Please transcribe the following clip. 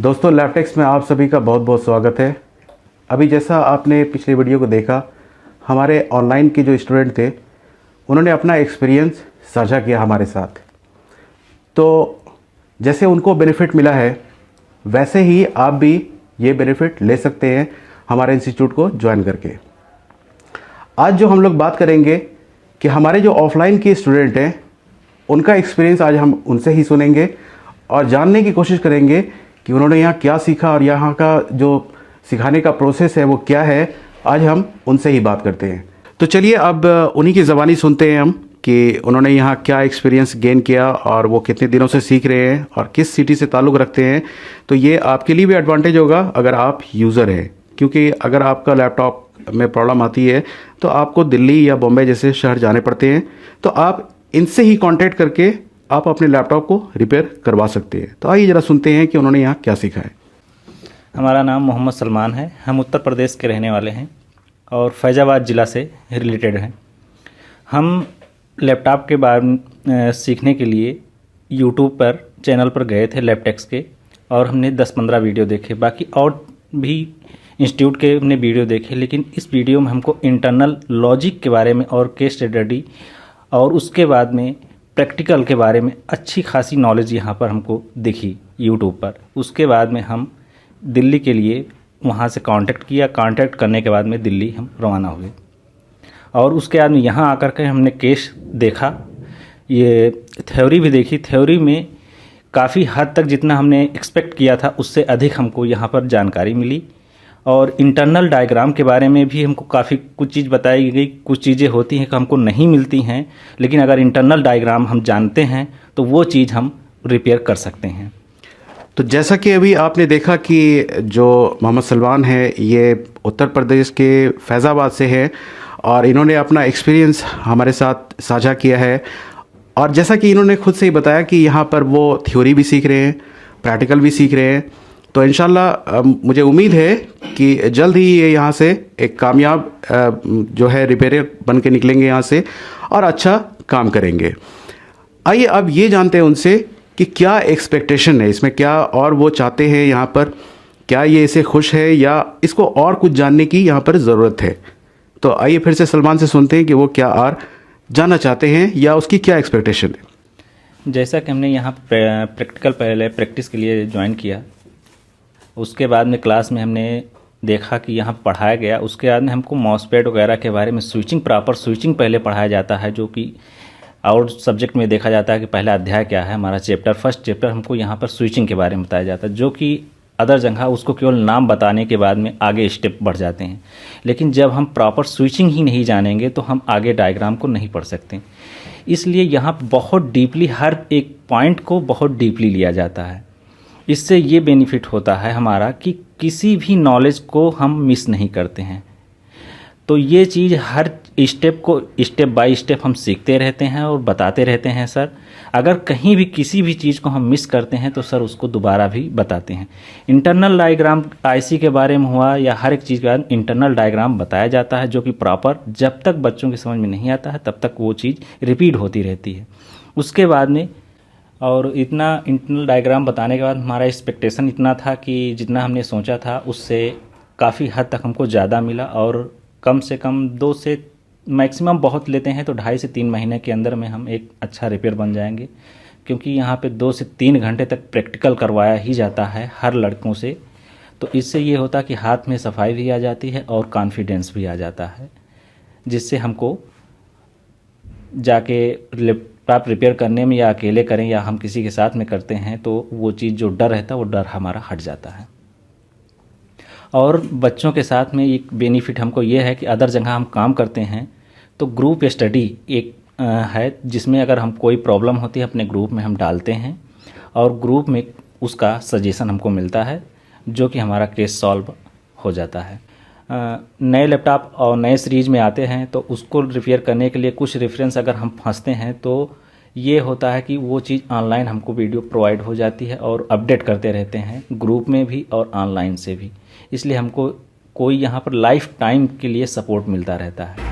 दोस्तों, लैपटेक्स में आप सभी का बहुत बहुत स्वागत है। अभी जैसा आपने पिछले वीडियो को देखा, हमारे ऑनलाइन के जो स्टूडेंट थे उन्होंने अपना एक्सपीरियंस साझा किया हमारे साथ। तो जैसे उनको बेनिफिट मिला है वैसे ही आप भी ये बेनिफिट ले सकते हैं हमारे इंस्टीट्यूट को ज्वाइन करके। आज जो हम लोग बात करेंगे कि हमारे जो ऑफलाइन के स्टूडेंट हैं उनका एक्सपीरियंस आज हम उनसे ही सुनेंगे और जानने की कोशिश करेंगे कि उन्होंने यहाँ क्या सीखा और यहाँ का जो सिखाने का प्रोसेस है वो क्या है। आज हम उनसे ही बात करते हैं। तो चलिए अब उन्हीं की ज़बानी सुनते हैं हम कि उन्होंने यहाँ क्या एक्सपीरियंस गेन किया और वो कितने दिनों से सीख रहे हैं और किस सिटी से ताल्लुक़ रखते हैं। तो ये आपके लिए भी एडवांटेज होगा अगर आप यूज़र हैं, क्योंकि अगर आपका लैपटॉप में प्रॉब्लम आती है तो आपको दिल्ली या बॉम्बे जैसे शहर जाने पड़ते हैं। तो आप इनसे ही कांटेक्ट करके आप अपने लैपटॉप को रिपेयर करवा सकते हैं। तो आइए ज़रा सुनते हैं कि उन्होंने यहाँ क्या सीखा है। हमारा नाम मोहम्मद सलमान है। हम उत्तर प्रदेश के रहने वाले हैं और फैज़ाबाद ज़िला से रिलेटेड हैं। हम लैपटॉप के बारे में सीखने के लिए यूट्यूब पर चैनल पर गए थे लैपटेक्स के, और हमने 10-15 वीडियो देखे। बाकी और भी इंस्टीट्यूट के हमने वीडियो देखे, लेकिन इस वीडियो में हमको इंटरनल लॉजिक के बारे में और केस स्टडी और उसके बाद में प्रैक्टिकल के बारे में अच्छी खासी नॉलेज यहाँ पर हमको दिखी यूट्यूब पर। उसके बाद में हम दिल्ली के लिए वहाँ से कांटेक्ट किया। कांटेक्ट करने के बाद में दिल्ली हम रवाना हुए और उसके बाद में यहाँ आकर के हमने केस देखा, ये थ्योरी भी देखी। थ्योरी में काफ़ी हद तक जितना हमने एक्सपेक्ट किया था उससे अधिक हमको यहाँ पर जानकारी मिली। और इंटरनल डायग्राम के बारे में भी हमको काफ़ी कुछ चीज़ बताई गई। कुछ चीज़ें होती हैं कि हमको नहीं मिलती हैं, लेकिन अगर इंटरनल डायग्राम हम जानते हैं तो वो चीज़ हम रिपेयर कर सकते हैं। तो जैसा कि अभी आपने देखा कि जो मोहम्मद सलमान है ये उत्तर प्रदेश के फैज़ाबाद से है और इन्होंने अपना एक्सपीरियंस हमारे साथ साझा किया है। और जैसा कि इन्होंने खुद से ही बताया कि यहाँ पर वो थ्योरी भी सीख रहे हैं, प्रैक्टिकल भी सीख रहे हैं। तो इंशाल्लाह मुझे उम्मीद है कि जल्द ही ये यहाँ से एक कामयाब जो है रिपेयर बन के निकलेंगे यहाँ से और अच्छा काम करेंगे। आइए अब ये जानते हैं उनसे कि क्या एक्सपेक्टेशन है इसमें, क्या और वो चाहते हैं यहाँ पर, क्या ये इसे खुश है या इसको और कुछ जानने की यहाँ पर ज़रूरत है। तो आइए फिर से सलमान से सुनते हैं कि वो क्या और जानना चाहते हैं या उसकी क्या एक्सपेक्टेशन है। जैसा कि हमने यहाँ प्रैक्टिकल पहले प्रैक्टिस के लिए ज्वाइन किया, उसके बाद में क्लास में हमने देखा कि यहाँ पढ़ाया गया। उसके बाद में हमको माउसपैड वगैरह के बारे में स्विचिंग, प्रॉपर स्विचिंग पहले पढ़ाया जाता है, जो कि और सब्जेक्ट में देखा जाता है कि पहला अध्याय क्या है हमारा चैप्टर, फर्स्ट चैप्टर हमको यहाँ पर स्विचिंग के बारे में बताया जाता है, जो कि अदर जगह उसको केवल नाम बताने के बाद में आगे स्टेप बढ़ जाते हैं। लेकिन जब हम प्रॉपर स्विचिंग ही नहीं जानेंगे तो हम आगे डायग्राम को नहीं पढ़ सकते। इसलिए यहाँ बहुत डीपली हर एक पॉइंट को बहुत डीपली लिया जाता है। इससे ये बेनिफिट होता है हमारा कि किसी भी नॉलेज को हम मिस नहीं करते हैं। तो ये चीज़ हर स्टेप को स्टेप बाय स्टेप हम सीखते रहते हैं और बताते रहते हैं सर। अगर कहीं भी किसी भी चीज़ को हम मिस करते हैं तो सर उसको दोबारा भी बताते हैं। इंटरनल डायग्राम आईसी के बारे में हुआ या हर एक चीज़ के बाद इंटरनल डायग्राम बताया जाता है, जो कि प्रॉपर जब तक बच्चों की समझ में नहीं आता है तब तक वो चीज़ रिपीट होती रहती है। उसके बाद में और इतना इंटरनल डायग्राम बताने के बाद हमारा एक्सपेक्टेशन इतना था कि जितना हमने सोचा था उससे काफ़ी हद तक हमको ज़्यादा मिला। और कम से कम 2 से मैक्सिमम बहुत लेते हैं तो 2.5 से 3 महीने के अंदर में हम एक अच्छा रिपेयर बन जाएंगे, क्योंकि यहाँ पे 2 से 3 घंटे तक प्रैक्टिकल करवाया ही जाता है हर लड़कों से। तो इससे ये होता है कि हाथ में सफाई भी आ जाती है और कॉन्फिडेंस भी आ जाता है, जिससे हमको जाके लैपटॉप रिपेयर करने में या अकेले करें या हम किसी के साथ में करते हैं तो वो चीज़ जो डर रहता है वो डर हमारा हट जाता है। और बच्चों के साथ में एक बेनिफिट हमको ये है कि अदर जगह हम काम करते हैं तो ग्रुप स्टडी एक है, जिसमें अगर हम कोई प्रॉब्लम होती है अपने ग्रुप में हम डालते हैं और ग्रुप में उसका सजेशन हमको मिलता है, जो कि हमारा केस सॉल्व हो जाता है। नए लैपटॉप और नए सीरीज में आते हैं तो उसको रिपेयर करने के लिए कुछ रेफरेंस अगर हम फंसते हैं तो ये होता है कि वो चीज़ ऑनलाइन हमको वीडियो प्रोवाइड हो जाती है और अपडेट करते रहते हैं ग्रुप में भी और ऑनलाइन से भी। इसलिए हमको कोई यहाँ पर लाइफ टाइम के लिए सपोर्ट मिलता रहता है।